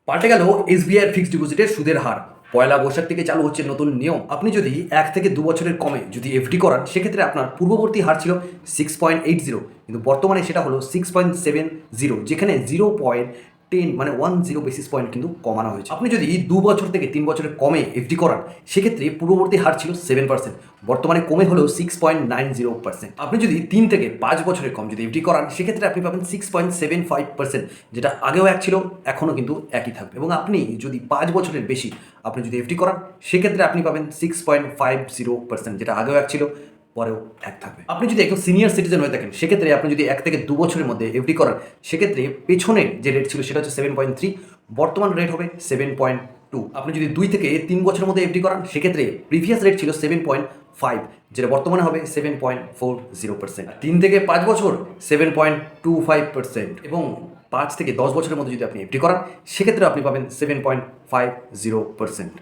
পাল্টে গেল SBI fixed ডিপোজিটের সুদের হার। পয়লা বৈশাখ থেকে চালু হচ্ছে নতুন নিয়ম। আপনি যদি 1 থেকে 2 বছরের কমে যদি এফডি করান, সেক্ষেত্রে আপনার পূর্ববর্তী হার ছিল 6.80, কিন্তু বর্তমানে সেটা হলো 6.70, যেখানে 0.10 মানে 10 বেসিস পয়েন্ট কিন্তু কমানো হয়েছে। আপনি যদি 2 বছর থেকে 3 বছরের কমে এফডি করান, সেক্ষেত্রে পূর্ববর্তী হার ছিল 7%, বর্তমানে কমে হলো 6.90%। আপনি যদি 3 থেকে 5 বছরের কম যদি এফডি করান, সেক্ষেত্রে আপনি পাবেন 6.75%, যেটা আগেও এক ছিল, এখনও কিন্তু একই থাকবে। এবং আপনি যদি 5 বছরের বেশি আপনি যদি এফডি করান, সেক্ষেত্রে আপনি পাবেন 6.50%, যেটা আগেও এক ছিল, পরেও এক থাকবে। আপনি যদি একটু সিনিয়র সিটিজেন হয়ে থাকেন, সেক্ষেত্রে আপনি যদি 1 থেকে 2 বছরের মধ্যে এফডি করান, সেক্ষেত্রে পেছনের যে রেট ছিল সেটা হচ্ছে 7.3, বর্তমান রেট হবে 7.2। আপনি যদি 2 থেকে 3 বছরের মধ্যে এফডি করান, সেক্ষেত্রে প্রিভিয়াস রেট ছিল 7.5, যেটা বর্তমানে হবে 7.40%। 3 থেকে 5 বছর 7.25%, এবং 5 থেকে 10 বছরের মধ্যে যদি আপনি এফডি করান, সেক্ষেত্রে আপনি পাবেন 7.50%।